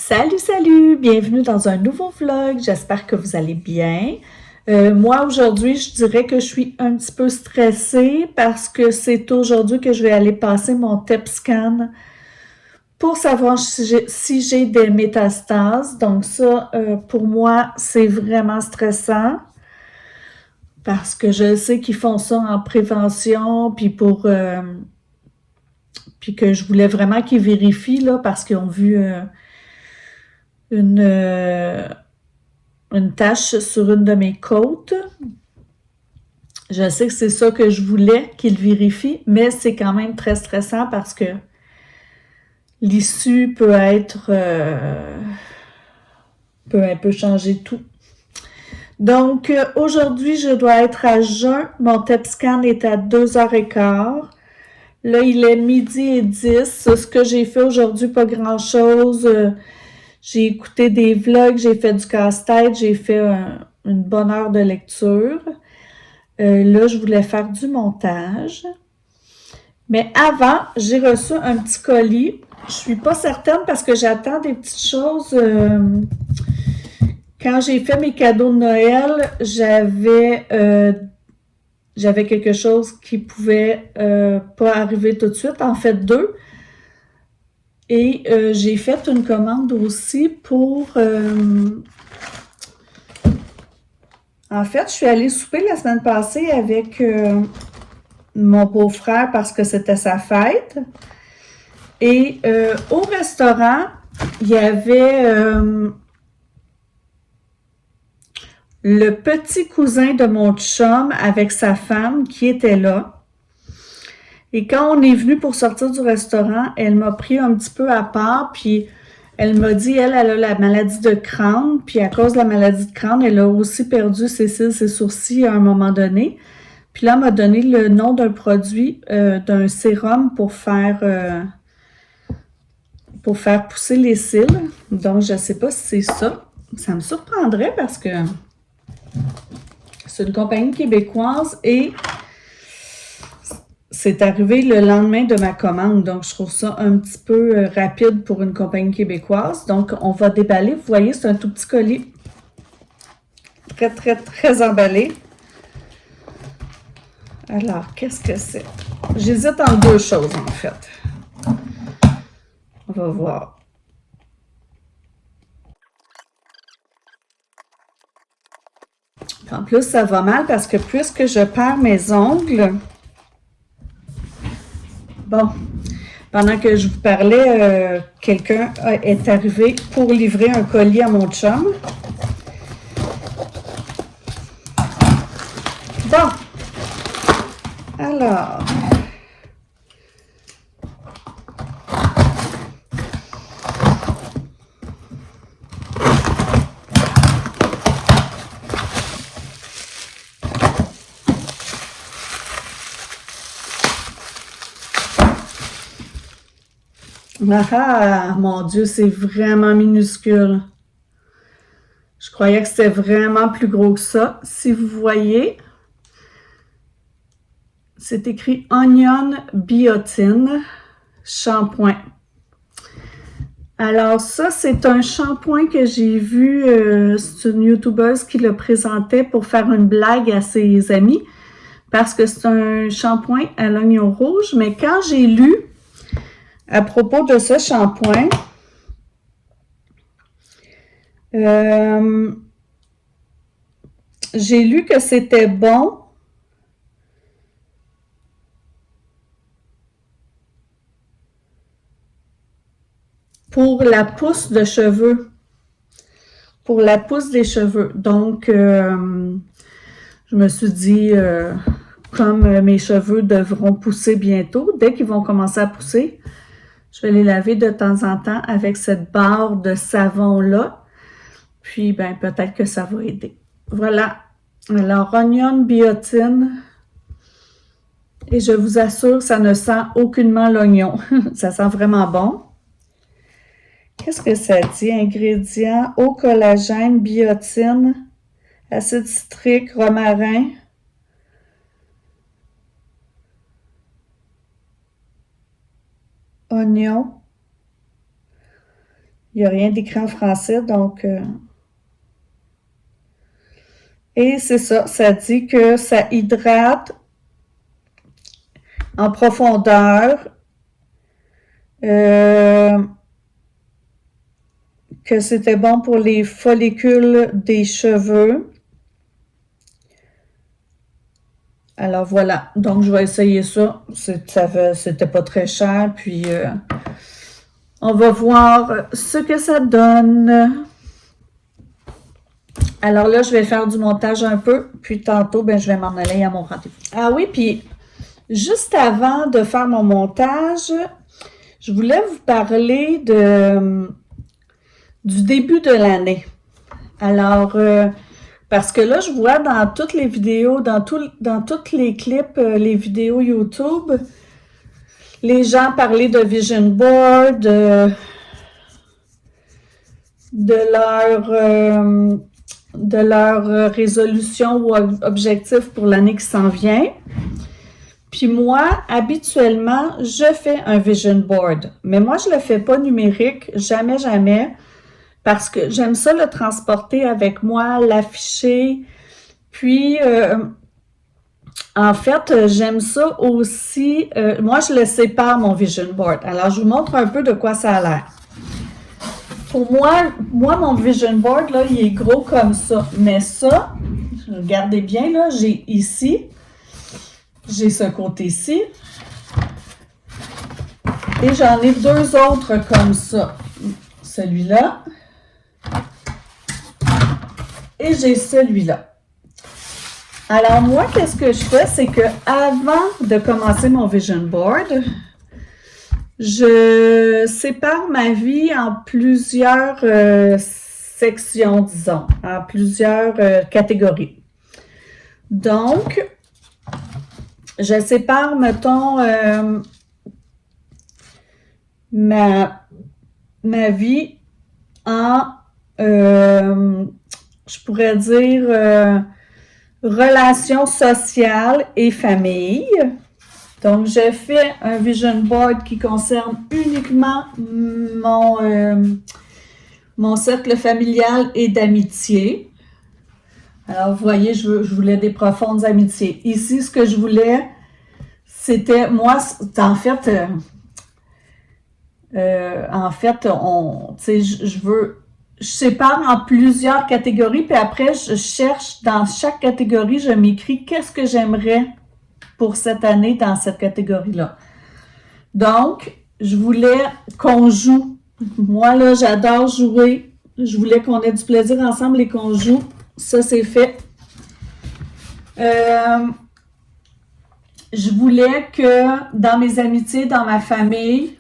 Salut, salut! Bienvenue dans un nouveau vlog. J'espère que vous allez bien. Moi, aujourd'hui, je dirais que je suis un petit peu stressée parce que c'est aujourd'hui que je vais aller passer mon TEP scan pour savoir si j'ai des métastases. Donc ça, pour moi, c'est vraiment stressant parce que je sais qu'ils font ça en prévention, puis que je voulais vraiment qu'ils vérifient là parce qu'ils ont vu une une tache sur une de mes côtes. Je sais que c'est ça que je voulais qu'il vérifie, mais c'est quand même très stressant parce que l'issue peut un peu changer tout. Donc, aujourd'hui, je dois être à jeun. Mon TEP scan est à 2h15. Là, il est 12h10. Ce que j'ai fait aujourd'hui, pas grand-chose. J'ai écouté des vlogs, j'ai fait du casse-tête, j'ai fait une bonne heure de lecture. Là, je voulais faire du montage. Mais avant, j'ai reçu un petit colis. Je suis pas certaine parce que j'attends des petites choses. Quand j'ai fait mes cadeaux de Noël, j'avais quelque chose qui pouvait pas arriver tout de suite. En fait, deux. Et j'ai fait une commande aussi pour... en fait, je suis allée souper la semaine passée avec mon beau-frère parce que c'était sa fête. Et au restaurant, il y avait le petit cousin de mon chum avec sa femme qui était là. Et quand on est venu pour sortir du restaurant, elle m'a pris un petit peu à part, puis elle m'a dit, elle a la maladie de Crohn, puis à cause de la maladie de Crohn, elle a aussi perdu ses cils, ses sourcils à un moment donné. Puis là, elle m'a donné le nom d'un produit, d'un sérum pour faire pousser les cils. Donc, je ne sais pas si c'est ça. Ça me surprendrait parce que c'est une compagnie québécoise et c'est arrivé le lendemain de ma commande. Donc, je trouve ça un petit peu rapide pour une compagnie québécoise. Donc, on va déballer. Vous voyez, c'est un tout petit colis. Très, très, très emballé. Alors, qu'est-ce que c'est? J'hésite en deux choses, en fait. On va voir. En plus, ça va mal parce que puisque je perds mes ongles, bon, pendant que je vous parlais, quelqu'un est arrivé pour livrer un colis à mon chum. Bon, alors, ah, mon Dieu, c'est vraiment minuscule. Je croyais que c'était vraiment plus gros que ça. Si vous voyez, c'est écrit Onion Biotine shampoing. Alors ça, c'est un shampoing que j'ai vu, c'est une youtubeuse qui le présentait pour faire une blague à ses amis parce que c'est un shampoing à l'oignon rouge. Mais quand j'ai lu à propos de ce shampoing, j'ai lu que c'était bon pour la pousse de cheveux, pour la pousse des cheveux. Donc, je me suis dit, comme mes cheveux devront pousser bientôt, dès qu'ils vont commencer à pousser, je vais les laver de temps en temps avec cette barre de savon-là. Puis, ben, peut-être que ça va aider. Voilà. Alors, Onion Biotine. Et je vous assure, ça ne sent aucunement l'oignon. Ça sent vraiment bon. Qu'est-ce que ça dit? Ingrédients, eau, collagène, biotine, acide citrique, romarin. Oignon. Il n'y a rien d'écrit en français, donc... Et c'est ça, ça dit que ça hydrate en profondeur, que c'était bon pour les follicules des cheveux. Alors voilà, donc je vais essayer ça. C'était pas très cher, puis on va voir ce que ça donne. Alors là, je vais faire du montage un peu, puis tantôt, ben, je vais m'en aller à mon rendez-vous. Ah oui, puis juste avant de faire mon montage, je voulais vous parler du début de l'année. Alors, parce que là, je vois dans toutes les vidéos, dans tous les clips, les vidéos YouTube, les gens parler de vision board, de leur résolution ou objectif pour l'année qui s'en vient. Puis moi, habituellement, je fais un vision board. Mais moi, je le fais pas numérique, jamais, jamais, parce que j'aime ça le transporter avec moi, l'afficher. Puis, en fait, j'aime ça aussi. Moi, je le sépare, mon vision board. Alors, je vous montre un peu de quoi ça a l'air. Pour moi, mon vision board, là, il est gros comme ça. Mais ça, regardez bien, là, j'ai ici, j'ai ce côté-ci. Et j'en ai deux autres comme ça. Celui-là. Et j'ai celui-là. Alors, moi, qu'est-ce que je fais? C'est que avant de commencer mon vision board, je sépare ma vie en plusieurs sections, disons, en plusieurs catégories. Donc, je sépare, mettons, ma vie en, je pourrais dire, relations sociales et famille. Donc, je fais un vision board qui concerne uniquement mon cercle familial et d'amitié. Alors, vous voyez, je voulais des profondes amitiés. Ici, ce que je voulais, c'était, moi, en fait, je sépare en plusieurs catégories, puis après, je cherche dans chaque catégorie, je m'écris qu'est-ce que j'aimerais pour cette année dans cette catégorie-là. Donc, je voulais qu'on joue. Moi, là, j'adore jouer. Je voulais qu'on ait du plaisir ensemble et qu'on joue. Ça, c'est fait. Je voulais que dans mes amitiés, dans ma famille,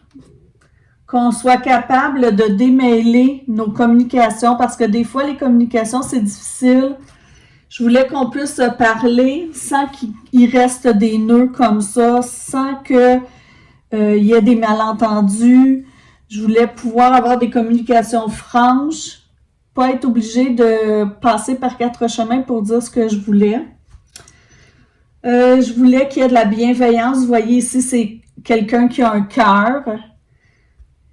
qu'on soit capable de démêler nos communications parce que des fois, les communications, c'est difficile. Je voulais qu'on puisse se parler sans qu'il reste des nœuds comme ça, sans qu'il y ait des malentendus. Je voulais pouvoir avoir des communications franches, pas être obligée de passer par 4 chemins pour dire ce que je voulais. Je voulais qu'il y ait de la bienveillance. Vous voyez ici, c'est quelqu'un qui a un cœur.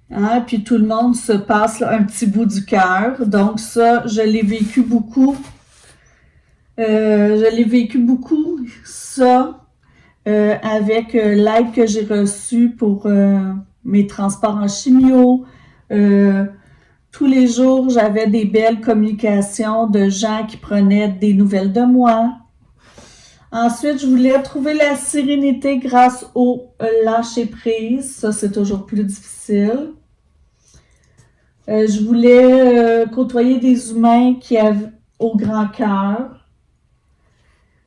Hein, puis tout le monde se passe là, un petit bout du cœur. Donc ça, je l'ai vécu beaucoup. Ça, avec l'aide que j'ai reçue pour mes transports en chimio. Tous les jours, j'avais des belles communications de gens qui prenaient des nouvelles de moi. Ensuite, je voulais trouver la sérénité grâce au lâcher-prise. Ça, c'est toujours plus difficile. Je voulais côtoyer des humains qui avaient au grand cœur.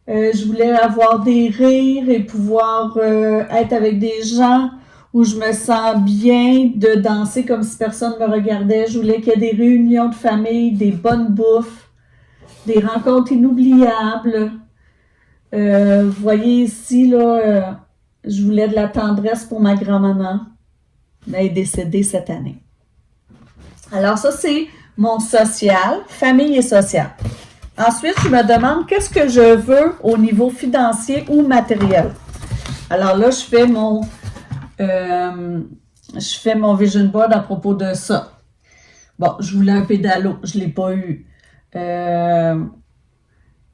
Je voulais avoir des rires et pouvoir être avec des gens où je me sens bien de danser comme si personne ne me regardait. Je voulais qu'il y ait des réunions de famille, des bonnes bouffes, des rencontres inoubliables. Vous voyez ici, là, je voulais de la tendresse pour ma grand-maman. Elle est décédée cette année. Alors ça, c'est mon social, famille et social. Ensuite, je me demande qu'est-ce que je veux au niveau financier ou matériel. Alors là, je fais mon vision board à propos de ça. Bon, je voulais un pédalo, je ne l'ai pas eu.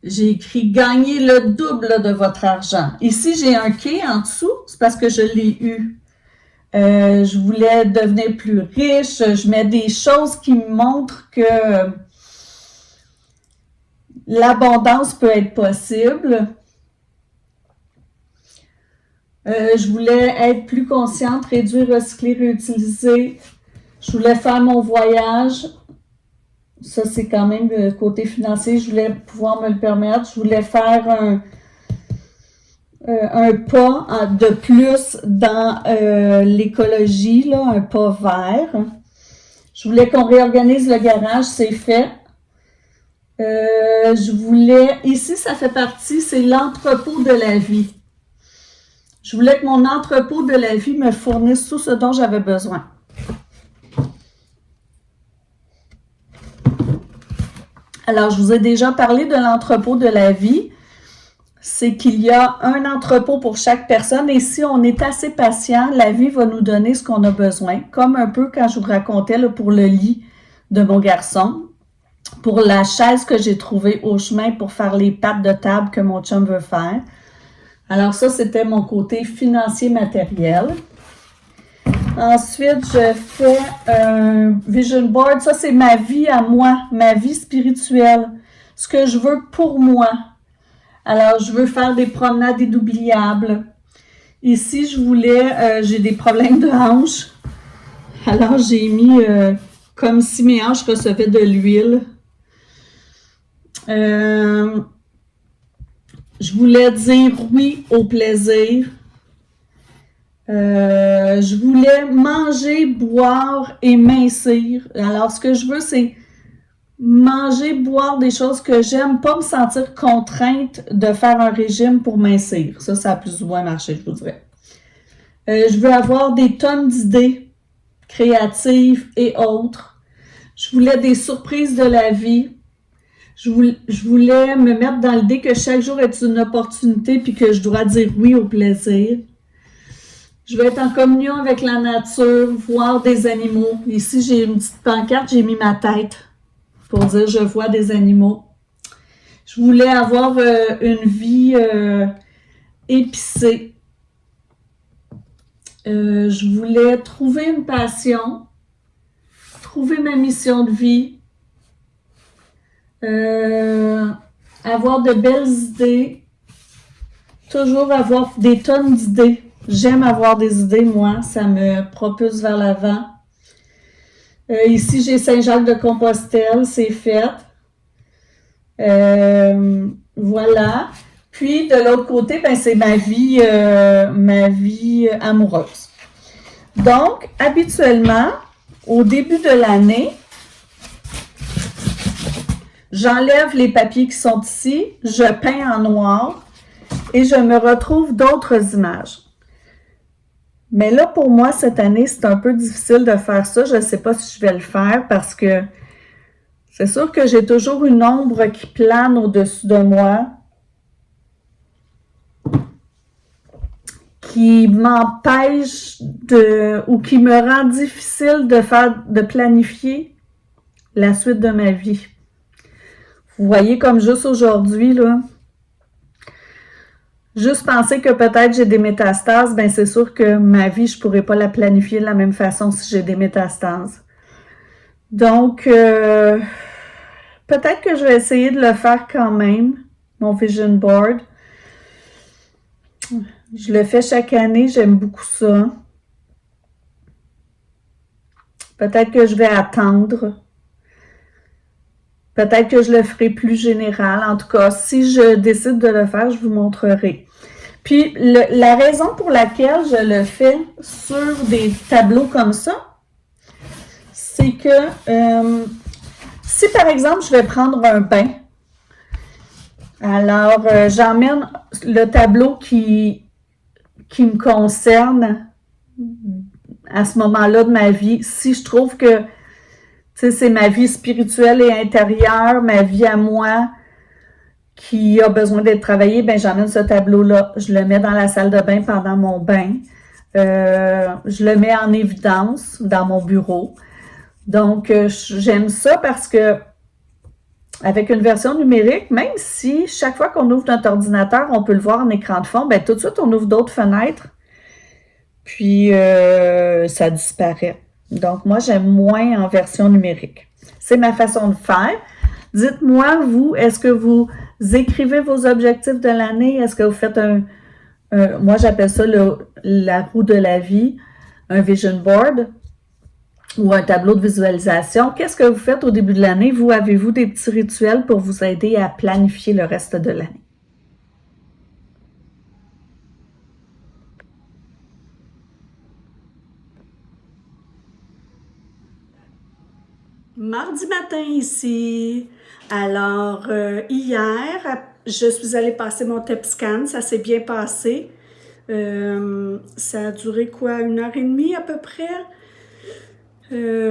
J'ai écrit « Gagner le double de votre argent ». Ici, j'ai un « quai » en dessous, c'est parce que je l'ai eu. Je voulais devenir plus riche. Je mets des choses qui me montrent que l'abondance peut être possible. Je voulais être plus consciente, réduire, recycler, réutiliser. Je voulais faire mon voyage. Ça, c'est quand même le côté financier. Je voulais pouvoir me le permettre. Je voulais faire un pas de plus dans l'écologie, là, un pas vert. Je voulais qu'on réorganise le garage, c'est fait. Je voulais, ici ça fait partie, c'est l'entrepôt de la vie. Je voulais que mon entrepôt de la vie me fournisse tout ce dont j'avais besoin. Alors, je vous ai déjà parlé de l'entrepôt de la vie. C'est qu'il y a un entrepôt pour chaque personne et si on est assez patient, la vie va nous donner ce qu'on a besoin. Comme un peu quand je vous racontais là, pour le lit de mon garçon, pour la chaise que j'ai trouvée au chemin pour faire les pattes de table que mon chum veut faire. Alors ça, c'était mon côté financier matériel. Ensuite, je fais un vision board. Ça, c'est ma vie à moi, ma vie spirituelle. Ce que je veux pour moi. Alors, je veux faire des promenades inoubliables. Ici, je voulais, j'ai des problèmes de hanches. Alors, j'ai mis comme si mes hanches recevaient de l'huile. Je voulais dire oui au plaisir. Je voulais manger, boire et mincir. Alors, ce que je veux, c'est manger, boire des choses que j'aime, pas me sentir contrainte de faire un régime pour mincir. Ça a plus ou moins marché, je vous dirais. Je veux avoir des tonnes d'idées créatives et autres. Je voulais des surprises de la vie. Je voulais me mettre dans l'idée que chaque jour est une opportunité puis que je dois dire oui au plaisir. Je vais être en communion avec la nature, voir des animaux. Ici, j'ai une petite pancarte, j'ai mis ma tête pour dire je vois des animaux. Je voulais avoir une vie épicée. Je voulais trouver une passion, trouver ma mission de vie, avoir de belles idées, toujours avoir des tonnes d'idées. J'aime avoir des idées, moi, ça me propulse vers l'avant. Ici, j'ai Saint-Jacques-de-Compostelle, c'est fait. Voilà. Puis, de l'autre côté, ben, c'est ma vie amoureuse. Donc, habituellement, au début de l'année, j'enlève les papiers qui sont ici, je peins en noir et je me retrouve d'autres images. Mais là, pour moi, cette année, c'est un peu difficile de faire ça. Je ne sais pas si je vais le faire parce que c'est sûr que j'ai toujours une ombre qui plane au-dessus de moi, qui m'empêche ou qui me rend difficile de planifier la suite de ma vie. Vous voyez comme juste aujourd'hui, là, juste penser que peut-être j'ai des métastases, ben c'est sûr que ma vie, je pourrais pas la planifier de la même façon si j'ai des métastases. Donc, peut-être que je vais essayer de le faire quand même, mon vision board. Je le fais chaque année, j'aime beaucoup ça. Peut-être que je vais attendre. Peut-être que je le ferai plus général. En tout cas, si je décide de le faire, je vous montrerai. Puis, la raison pour laquelle je le fais sur des tableaux comme ça, c'est que si, par exemple, je vais prendre un bain, alors j'emmène le tableau qui me concerne à ce moment-là de ma vie. Si je trouve que c'est ma vie spirituelle et intérieure, ma vie à moi qui a besoin d'être travaillée, ben j'emmène ce tableau-là. Je le mets dans la salle de bain pendant mon bain. Je le mets en évidence dans mon bureau. Donc, j'aime ça parce que avec une version numérique, même si chaque fois qu'on ouvre notre ordinateur, on peut le voir en écran de fond, ben tout de suite, on ouvre d'autres fenêtres, puis ça disparaît. Donc, moi, j'aime moins en version numérique. C'est ma façon de faire. Dites-moi, vous, est-ce que vous écrivez vos objectifs de l'année? Est-ce que vous faites moi, j'appelle ça la roue de la vie, un vision board ou un tableau de visualisation. Qu'est-ce que vous faites au début de l'année? Vous, avez-vous des petits rituels pour vous aider à planifier le reste de l'année? Mardi matin ici. Alors, hier, je suis allée passer mon TEP scan. Ça s'est bien passé. Ça a duré quoi? 1h30 à peu près?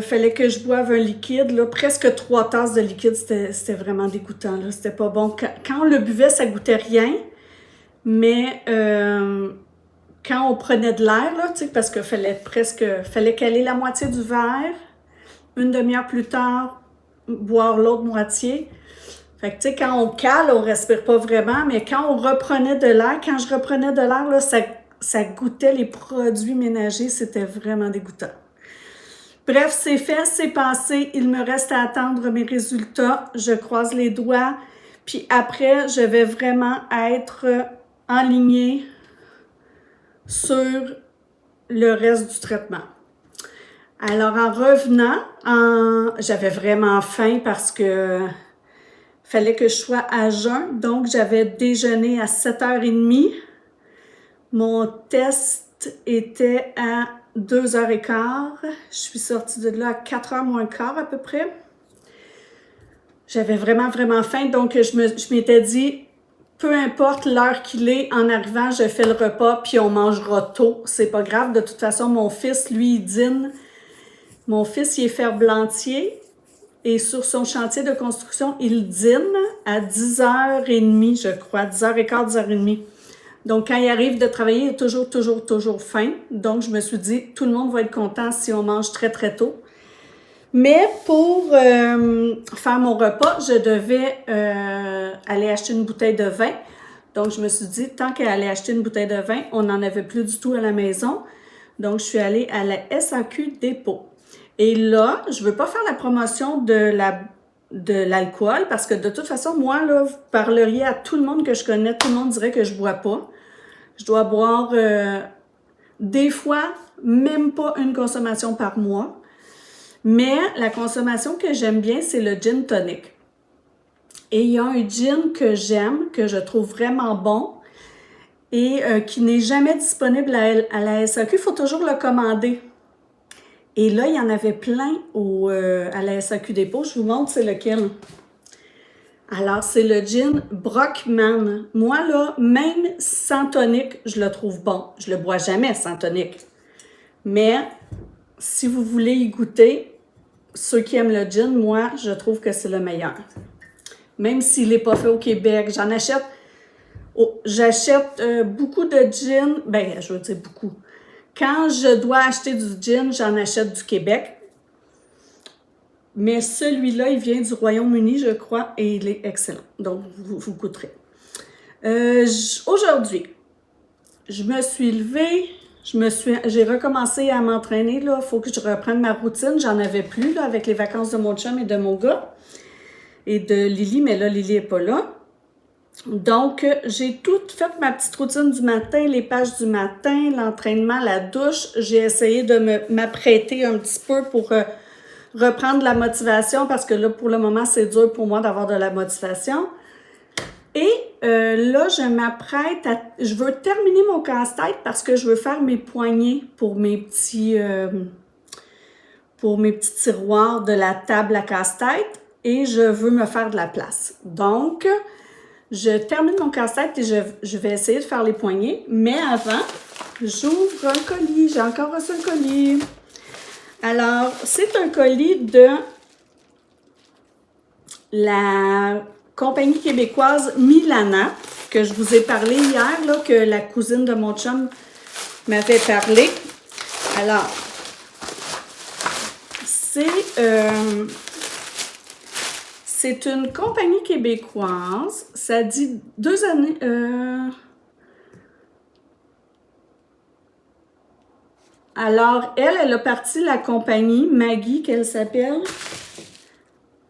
Fallait que je boive un liquide, là, presque 3 tasses de liquide, c'était vraiment dégoûtant, là, c'était pas bon. Quand on le buvait, ça goûtait rien, mais quand on prenait de l'air, là, tu sais, parce que fallait caler la moitié du verre, une demi-heure plus tard, boire l'autre moitié. Fait que, tu sais, quand on cale, on respire pas vraiment, mais quand on reprenait de l'air, quand je reprenais de l'air, là, ça goûtait les produits ménagers, c'était vraiment dégoûtant. Bref, c'est fait, c'est passé. Il me reste à attendre mes résultats. Je croise les doigts. Puis après, je vais vraiment être enlignée sur le reste du traitement. Alors, en revenant, j'avais vraiment faim parce que fallait que je sois à jeun. Donc, j'avais déjeuné à 7h30. Mon test était à 2h15. Je suis sortie de là à 4h moins quart à peu près. J'avais vraiment, vraiment faim. Donc, je m'étais dit, peu importe l'heure qu'il est, en arrivant, je fais le repas, puis on mangera tôt. C'est pas grave. De toute façon, mon fils, lui, il dîne. Mon fils, il est ferblantier. Et sur son chantier de construction, il dîne à 10h30, je crois. 10h15, 10h30. Donc, quand il arrive de travailler, il est toujours faim. Donc, je me suis dit, tout le monde va être content si on mange très, très tôt. Mais pour faire mon repas, je devais aller acheter une bouteille de vin. Donc, je me suis dit, tant qu'à aller acheter une bouteille de vin, on n'en avait plus du tout à la maison. Donc, je suis allée à la SAQ Dépôt. Et là, je ne veux pas faire la promotion de l'alcool parce que de toute façon, moi, là, vous parleriez à tout le monde que je connais, tout le monde dirait que je ne bois pas. Je dois boire des fois, même pas une consommation par mois. Mais la consommation que j'aime bien, c'est le gin tonic. Et il y a un gin que j'aime, que je trouve vraiment bon et qui n'est jamais disponible à la SAQ. Il faut toujours le commander. Et là, il y en avait plein à la SAQ Dépôt. Je vous montre c'est lequel. Alors, c'est le gin Brockman. Moi, là, même sans tonic, je le trouve bon. Je le bois jamais sans tonic. Mais si vous voulez y goûter, ceux qui aiment le gin, moi, je trouve que c'est le meilleur. Même s'il n'est pas fait au Québec, j'en achète. J'achète beaucoup de gin. Ben, je veux dire beaucoup. Quand je dois acheter du gin, j'en achète du Québec. Mais celui-là, il vient du Royaume-Uni, je crois, et il est excellent. Donc, vous goûterez. Aujourd'hui, je me suis levée, j'ai recommencé à m'entraîner. Il faut que je reprenne ma routine. J'en avais plus là, avec les vacances de mon chum et de mon gars. Et de Lily, mais là, Lily n'est pas là. Donc, j'ai tout fait ma petite routine du matin, les pages du matin, l'entraînement, la douche. J'ai essayé de m'apprêter un petit peu pour reprendre la motivation parce que là, pour le moment, c'est dur pour moi d'avoir de la motivation. Et là, je m'apprête à... Je veux terminer mon casse-tête parce que je veux faire mes poignées pour mes petits tiroirs de la table à casse-tête et je veux me faire de la place. Donc, je termine mon casse-tête et je vais essayer de faire les poignées. Mais avant, j'ouvre un colis. J'ai encore reçu un colis. Alors, c'est un colis de la compagnie québécoise Milana, que je vous ai parlé hier, là, que la cousine de mon chum m'avait parlé. Alors, C'est une compagnie québécoise. Ça dit 2 années... Alors, elle a parti la compagnie Maggie, qu'elle s'appelle.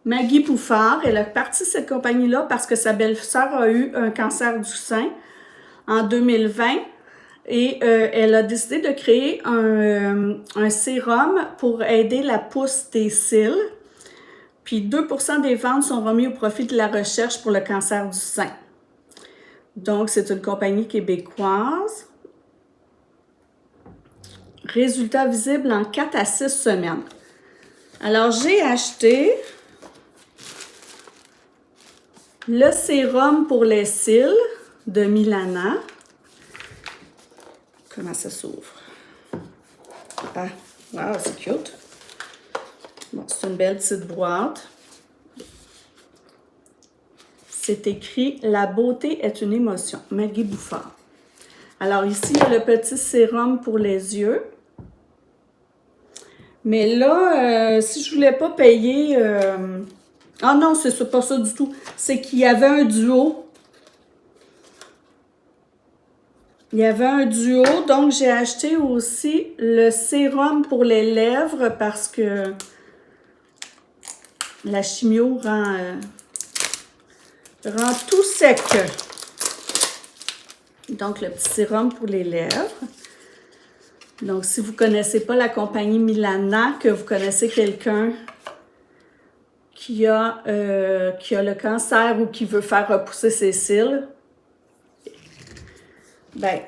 Maggie Bouffard. Elle a parti cette compagnie-là parce que sa belle-sœur a eu un cancer du sein en 2020. Et elle a décidé de créer un sérum pour aider la pousse des cils. Puis 2% des ventes sont remis au profit de la recherche pour le cancer du sein. Donc, c'est une compagnie québécoise. Résultat visible en 4 à 6 semaines. Alors, j'ai acheté le sérum pour les cils de Milana. Comment ça s'ouvre? Ah, wow, c'est cute. Bon, c'est une belle petite boîte. C'est écrit « La beauté est une émotion », Maggie Bouffard. Alors ici, il y a le petit sérum pour les yeux. Mais là, si je voulais pas payer... Ah non, c'est pas ça du tout. C'est qu'il y avait un duo. Il y avait un duo, donc j'ai acheté aussi le sérum pour les lèvres parce que la chimio rend tout sec. Donc, le petit sérum pour les lèvres. Donc, si vous ne connaissez pas la compagnie Milana, que vous connaissez quelqu'un qui a le cancer ou qui veut faire repousser ses cils, ben,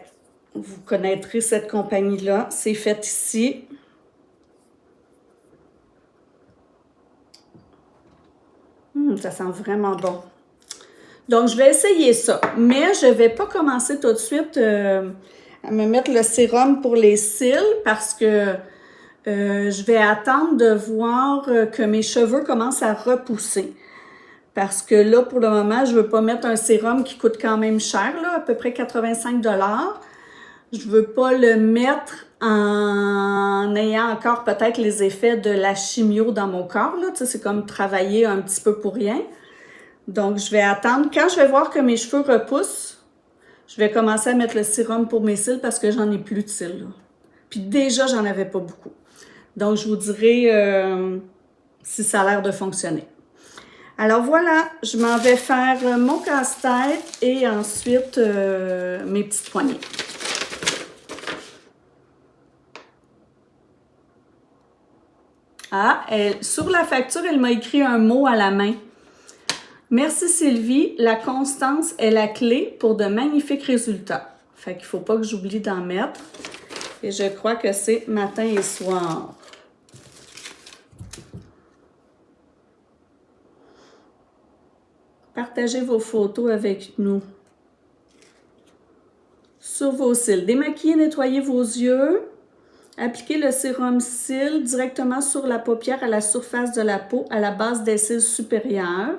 vous connaîtrez cette compagnie-là. C'est fait ici. Ça sent vraiment bon. Donc, je vais essayer ça. Mais je ne vais pas commencer tout de suite à me mettre le sérum pour les cils parce que je vais attendre de voir que mes cheveux commencent à repousser. Parce que là, pour le moment, je ne veux pas mettre un sérum qui coûte quand même cher, là, à peu près 85 $. Je ne veux pas le mettre en ayant encore peut-être les effets de la chimio dans mon corps. Là. Tu sais, c'est comme travailler un petit peu pour rien. Donc, je vais attendre. Quand je vais voir que mes cheveux repoussent, je vais commencer à mettre le sérum pour mes cils parce que j'en ai plus de cils. Là. Puis déjà, j'en avais pas beaucoup. Donc, je vous dirai si ça a l'air de fonctionner. Alors voilà, je m'en vais faire mon casse-tête et ensuite mes petites poignées. Ah, sur la facture, elle m'a écrit un mot à la main. Merci Sylvie, la constance est la clé pour de magnifiques résultats. Fait qu'il ne faut pas que j'oublie d'en mettre. Et je crois que c'est matin et soir. Partagez vos photos avec nous. Sur vos cils. Démaquillez, nettoyez vos yeux. Appliquez le sérum cils directement sur la paupière à la surface de la peau, à la base des cils supérieurs,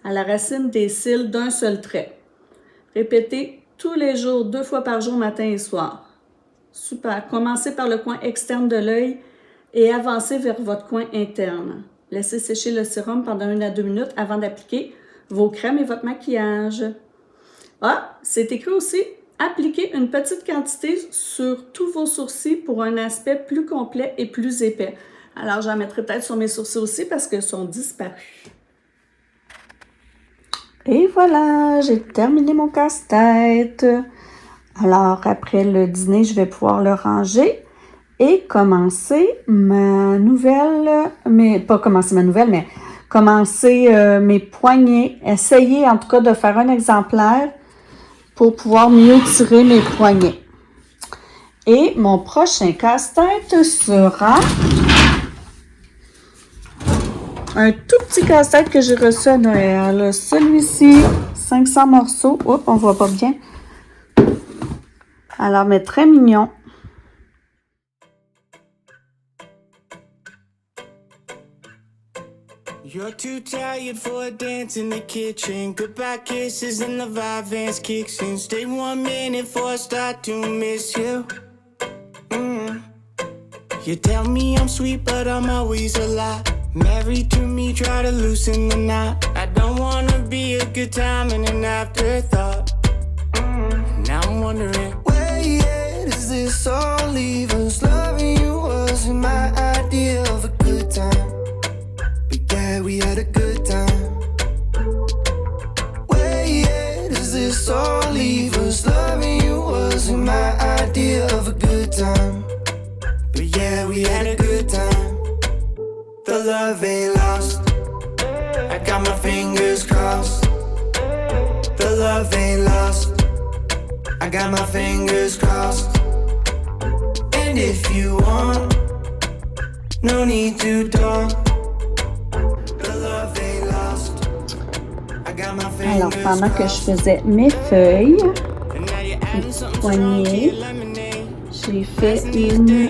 à la racine des cils d'un seul trait. Répétez tous les jours, 2 fois par jour, matin et soir. Super. Commencez par le coin externe de l'œil et avancez vers votre coin interne. Laissez sécher le sérum pendant 1 à 2 minutes avant d'appliquer vos crèmes et votre maquillage. Ah, c'est écrit aussi, appliquez une petite quantité sur tous vos sourcils pour un aspect plus complet et plus épais. Alors, j'en mettrai peut-être sur mes sourcils aussi parce qu'ils sont disparus. Et voilà, j'ai terminé mon casse-tête. Alors, après le dîner, je vais pouvoir le ranger et commencer ma nouvelle, mais pas commencer ma nouvelle, mais commencer mes poignets. Essayer en tout cas de faire un exemplaire pour pouvoir mieux tirer mes poignets. Et mon prochain casse-tête sera un tout petit casse-tête que j'ai reçu à Noël. Celui-ci, 500 morceaux. Oups, on voit pas bien. Alors, mais très mignon. You're too tired for a dance in the kitchen. Goodbye kisses and the vibe Vans kicks in. Stay 1 minute before I start to miss you. You tell me I'm sweet, but I'm always a lie. Married to me, try to loosen the knot. I don't wanna be a good time and an afterthought. Now I'm wondering, where yet is this all leave us? Loving you wasn't my idea of a good time, but yeah, we had a good time. Where yet is this all leave us? Loving you wasn't my idea of a good time, but yeah, we had a good time. The love ain't lost, I got my fingers crossed. The love ain't lost, I got my fingers crossed. And if you want, no need to talk. The love ain't lost, I got my fingers Alors, pendant que je faisais mes feuilles, mes poignets, j'ai fait une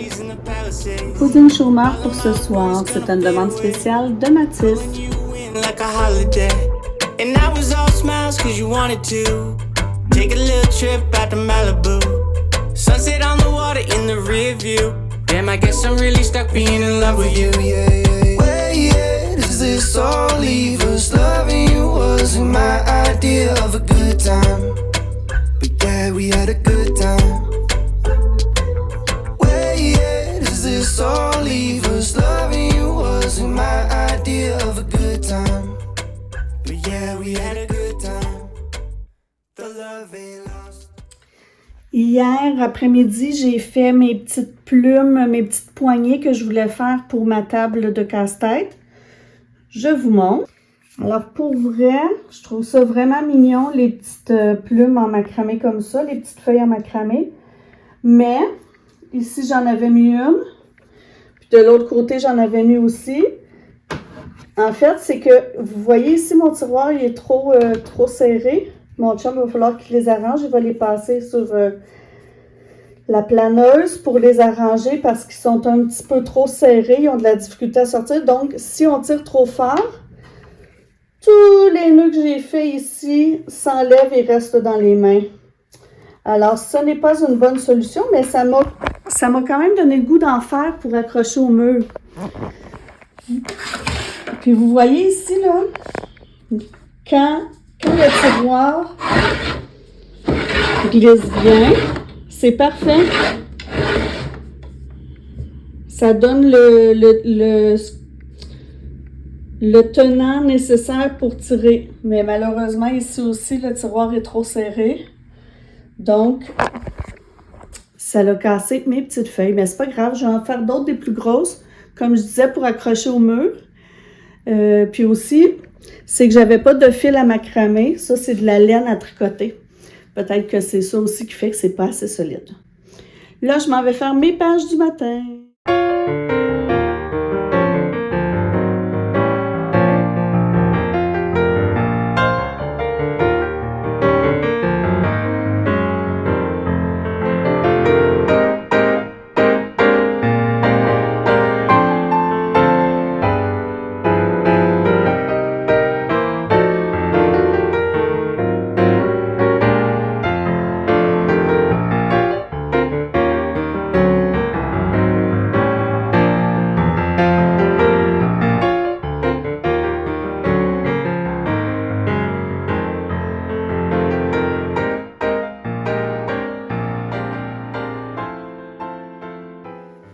poutine chômeur pour ce soir. C'est une demande spéciale de Mathis. Like a holiday, and I was all smiles cause you wanted to take a little trip out to Malibu. Sunset on the water in the rear view. Damn, I guess I'm really stuck being in love with you. Yeah, yeah. Where yet does this all leave us? Loving you wasn't my idea of a good time, but yeah, we had a good time. Where yet does this all leave us? Loving you wasn't my idea of a good time, but yeah, we had a good time. The love ain't lost. Hier après-midi, j'ai fait mes petites plumes, mes petites poignées que je voulais faire pour ma table de casse-tête. Je vous montre. Alors pour vrai, je trouve ça vraiment mignon, les petites plumes en macramé comme ça, les petites feuilles en macramé. Mais ici, j'en avais mis une. Puis de l'autre côté, j'en avais mis aussi. En fait, c'est que, vous voyez ici, mon tiroir, il est trop serré. Mon chum, il va falloir qu'il les arrange. Il va les passer sur la planeuse pour les arranger parce qu'ils sont un petit peu trop serrés. Ils ont de la difficulté à sortir. Donc, si on tire trop fort, tous les nœuds que j'ai faits ici s'enlèvent et restent dans les mains. Alors, ce n'est pas une bonne solution, mais ça m'a quand même donné le goût d'en faire pour accrocher au mur. Puis vous voyez ici, là, quand le tiroir glisse bien, c'est parfait. Ça donne le tenant nécessaire pour tirer. Mais malheureusement, ici aussi, le tiroir est trop serré. Donc, ça l'a cassé mes petites feuilles. Mais c'est pas grave, je vais en faire d'autres, des plus grosses, comme je disais, pour accrocher au mur. Puis aussi, c'est que j'avais pas de fil à macramer. Ça, c'est de la laine à tricoter. Peut-être que c'est ça aussi qui fait que c'est pas assez solide. Là, je m'en vais faire mes pages du matin.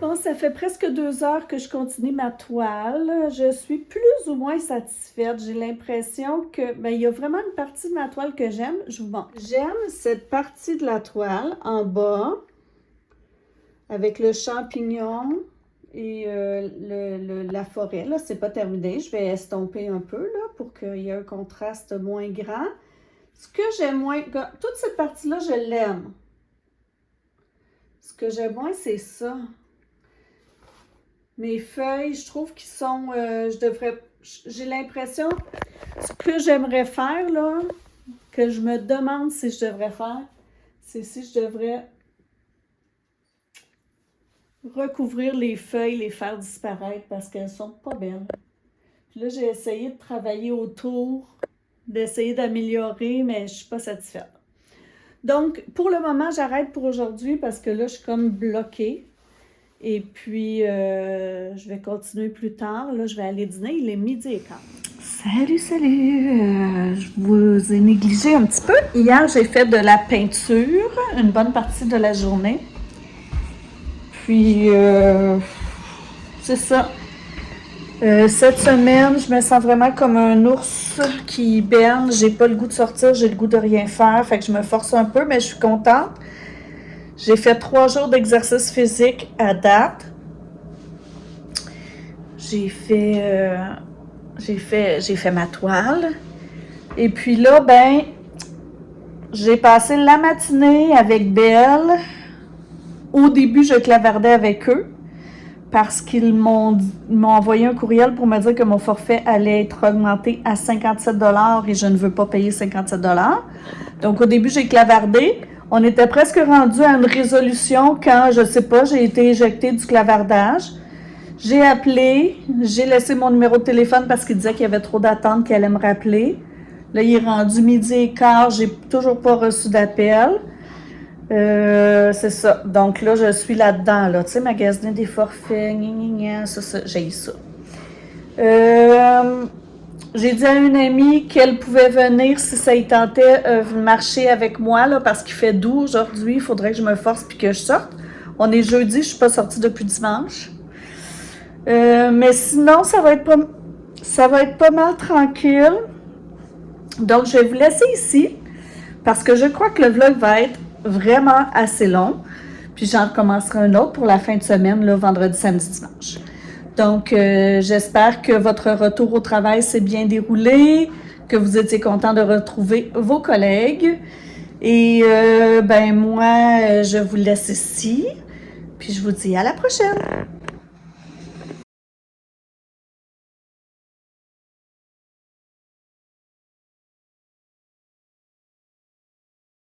Bon, ça fait presque 2 heures que je continue ma toile. Je suis plus ou moins satisfaite. J'ai l'impression que, il y a vraiment une partie de ma toile que j'aime. Je vous montre. J'aime cette partie de la toile en bas avec le champignon et la forêt. Là, c'est pas terminé. Je vais estomper un peu là pour qu'il y ait un contraste moins grand. Ce que j'aime moins, toute cette partie-là, je l'aime. Ce que j'aime moins, c'est ça. Mes feuilles, je trouve qu'ils sont, j'ai l'impression, ce que j'aimerais faire, là, que je me demande si je devrais faire, c'est si je devrais recouvrir les feuilles, les faire disparaître parce qu'elles sont pas belles. Puis là, j'ai essayé de travailler autour, d'essayer d'améliorer, mais je suis pas satisfaite. Donc, pour le moment, j'arrête pour aujourd'hui parce que là, je suis comme bloquée. Et puis, je vais continuer plus tard. Là, je vais aller dîner. Il est 12h15. Salut, salut! Je vous ai négligé un petit peu. Hier, j'ai fait de la peinture une bonne partie de la journée. Puis, c'est ça. Cette semaine, je me sens vraiment comme un ours qui hiberne. J'ai pas le goût de sortir, j'ai le goût de rien faire. Fait que je me force un peu, mais je suis contente. J'ai fait 3 jours d'exercice physique à date. J'ai fait ma toile. Et puis là, ben, j'ai passé la matinée avec Belle. Au début, je clavardais avec eux parce qu'ils m'ont envoyé un courriel pour me dire que mon forfait allait être augmenté à 57 $ et je ne veux pas payer 57 $. Donc, au début, j'ai clavardé. On était presque rendu à une résolution quand, je sais pas, j'ai été éjectée du clavardage. J'ai appelé, j'ai laissé mon numéro de téléphone parce qu'il disait qu'il y avait trop d'attentes, qu'il allait me rappeler. Là, il est rendu 12h15, j'ai toujours pas reçu d'appel. C'est ça. Donc là, je suis là-dedans, là. Tu sais, magasiner des forfaits, ça, j'ai ça. J'ai dit à une amie qu'elle pouvait venir si ça y tentait marcher avec moi, là, parce qu'il fait doux aujourd'hui. Il faudrait que je me force puis que je sorte. On est jeudi, je suis pas sortie depuis dimanche. Mais sinon, ça va être pas mal tranquille. Donc, je vais vous laisser ici parce que je crois que le vlog va être vraiment assez long. Puis j'en recommencerai un autre pour la fin de semaine, là, vendredi, samedi, dimanche. Donc, j'espère que votre retour au travail s'est bien déroulé, que vous étiez content de retrouver vos collègues. Et ben moi, je vous laisse ici. Puis je vous dis à la prochaine!